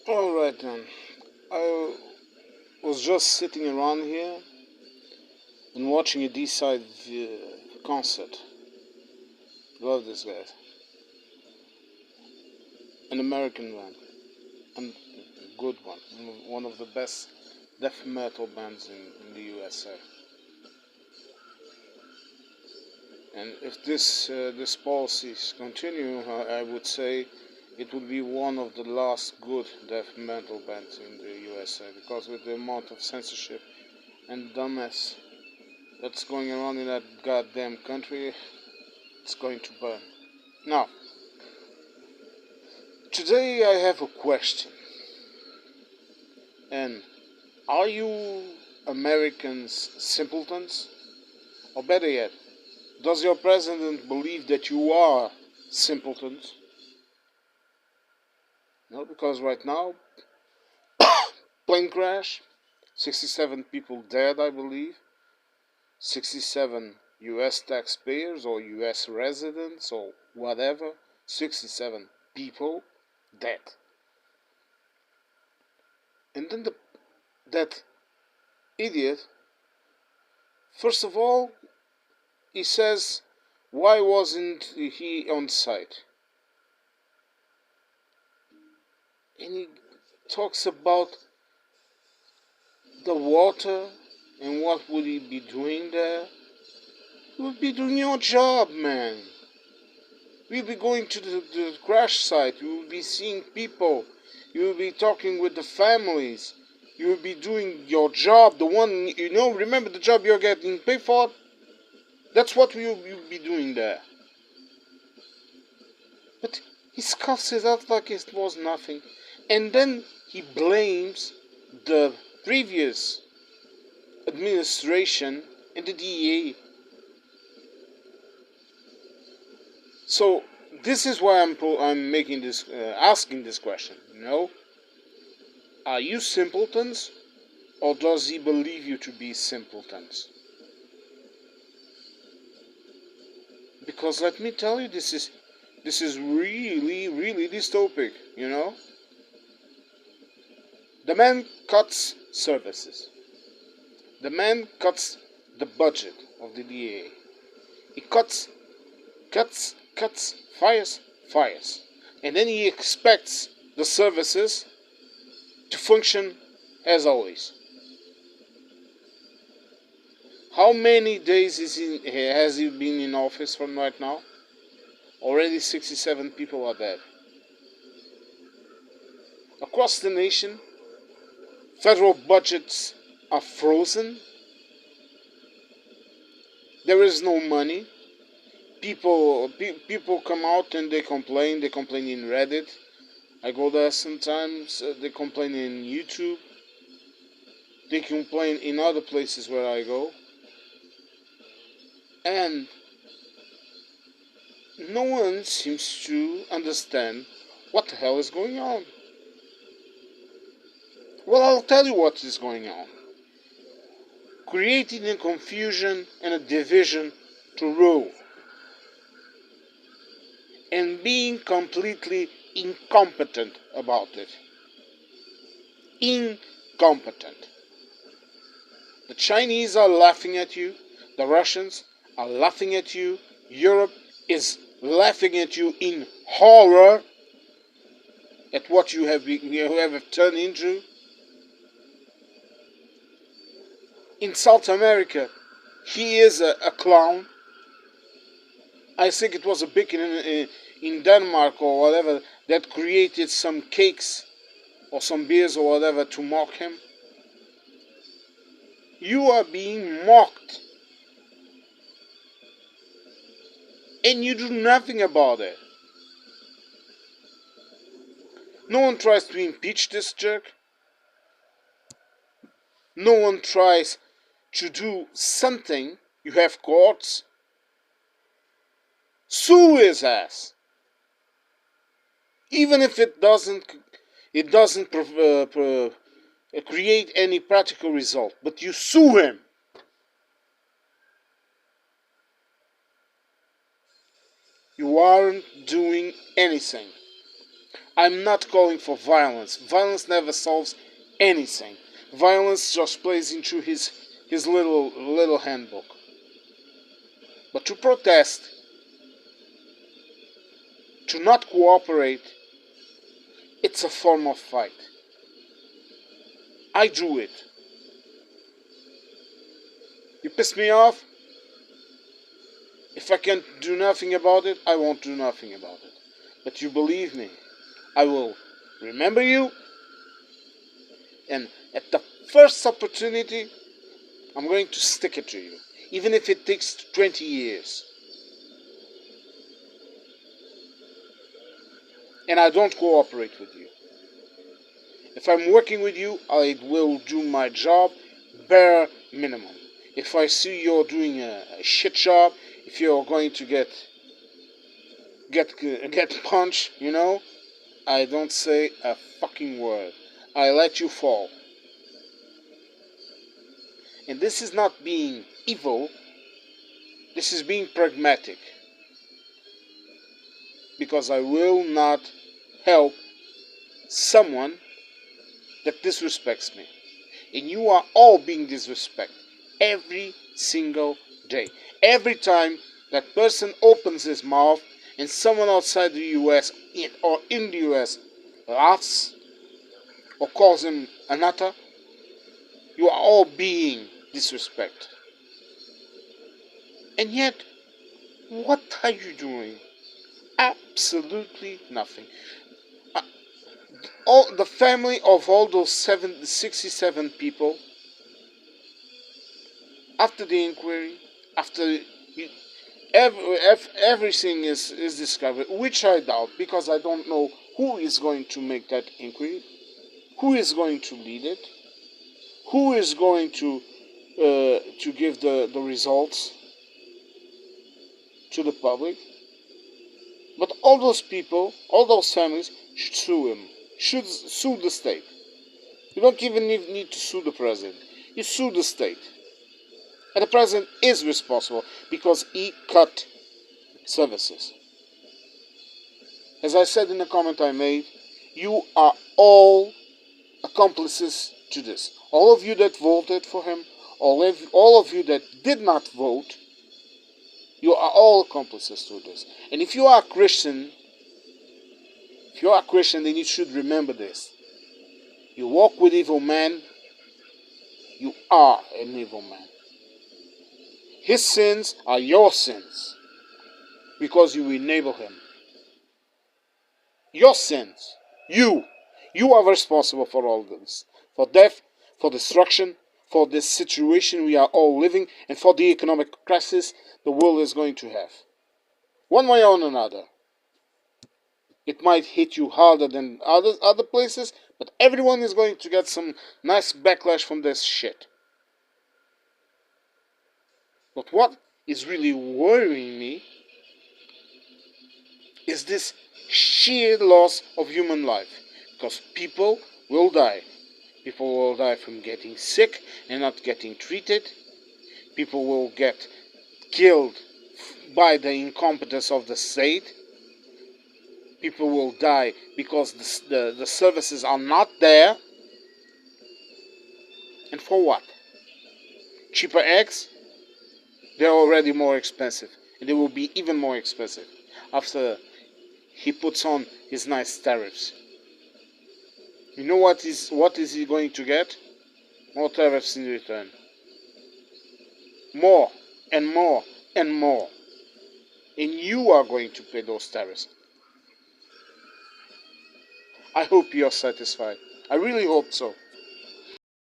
Alright then. I was just sitting around here and watching a D-side concert. Love this guy. An American band. And a good one. One of the best death metal bands in the USA. And if this policies continue, I would say it would be one of the last good death metal bands in the USA, because with the amount of censorship and dumbass that's going around in that goddamn country, it's going to burn. Now, today I have a question. And are you Americans simpletons? Or better yet, does your president believe that you are simpletons? No, because right now, plane crash, 67 people dead, I believe, 67 US taxpayers or US residents or whatever, 67 people dead. And then that idiot, first of all, he says, why wasn't he on site? And he talks about the water and what would he be doing there. You would be doing your job, man. You'll be going to the crash site. You will be seeing people. You will be talking with the families. You will be doing your job, the one, remember the job you're getting paid for? That's what you'll be doing there. But he scuffs it out like it was nothing. And then he blames the previous administration and the DEA. So this is why I'm making this, asking this question. Are you simpletons, or does he believe you to be simpletons? Because let me tell you, this is really, really dystopic. The man cuts services. The man cuts the budget of the DA. He cuts, fires. And then he expects the services to function as always. How many days has he been in office from right now? Already 67 people are dead. Across the nation, federal budgets are frozen. There is no money. People come out and they complain. They complain in Reddit. I go there sometimes. They complain in YouTube. They complain in other places where I go. And no one seems to understand what the hell is going on. Well, I'll tell you what is going on. Creating a confusion and a division to rule. And being completely incompetent about it. Incompetent. The Chinese are laughing at you. The Russians are laughing at you. Europe is laughing at you in horror at what you have turned into. In South America, he is a clown. I think it was a beacon in Denmark or whatever that created some cakes or some beers or whatever to mock him. You are being mocked. And you do nothing about it. No one tries to impeach this jerk. No one tries to do something. You have courts. Sue his ass. Even if it doesn't create any practical result, but you sue him. You aren't doing anything. I'm not calling for violence. Violence never solves anything. Violence just plays into his little handbook. But to protest, to not cooperate, it's a form of fight. I do it. You piss me off. If I can't do nothing about it, I won't do nothing about it. But you believe me, I will remember you, and at the first opportunity, I'm going to stick it to you, even if it takes 20 years. And I don't cooperate with you. If I'm working with you, I will do my job bare minimum. If I see you're doing a shit job, if you're going to get punched, I don't say a fucking word. I let you fall. And this is not being evil. This is being pragmatic. Because I will not help someone that disrespects me. And you are all being disrespected every single day. Every time that person opens his mouth and someone outside the US or in the US laughs or calls him a nutter, you are all being disrespected. And yet, what are you doing? Absolutely nothing. All the family of all those 67 people, after the inquiry, after you, everything is discovered, which I doubt, because I don't know who is going to make that inquiry, who is going to lead it, who is going to give the results to the public. But all those people, all those families should sue him, should sue the state. You don't even need to sue the president. You sue the state. And the president is responsible because he cut services. As I said in the comment I made, you are all accomplices to this. All of you that voted for him, all of you that did not vote, you are all accomplices to this. And if you are a Christian, then you should remember this. You walk with evil men, you are an evil man. His sins are your sins because you enable him. Your sins. You are responsible for all this. For death, for destruction, for this situation we are all living, and for the economic crisis the world is going to have. One way or another. It might hit you harder than other places, but everyone is going to get some nice backlash from this shit. But what is really worrying me is this sheer loss of human life. Because people will die. People will die from getting sick and not getting treated. People will get killed by the incompetence of the state. People will die because the services are not there. And for what? Cheaper eggs? They're already more expensive. And they will be even more expensive after he puts on his nice tariffs. You know what is he going to get? More tariffs in return. More and more and more. And you are going to pay those tariffs. I hope you're satisfied. I really hope so.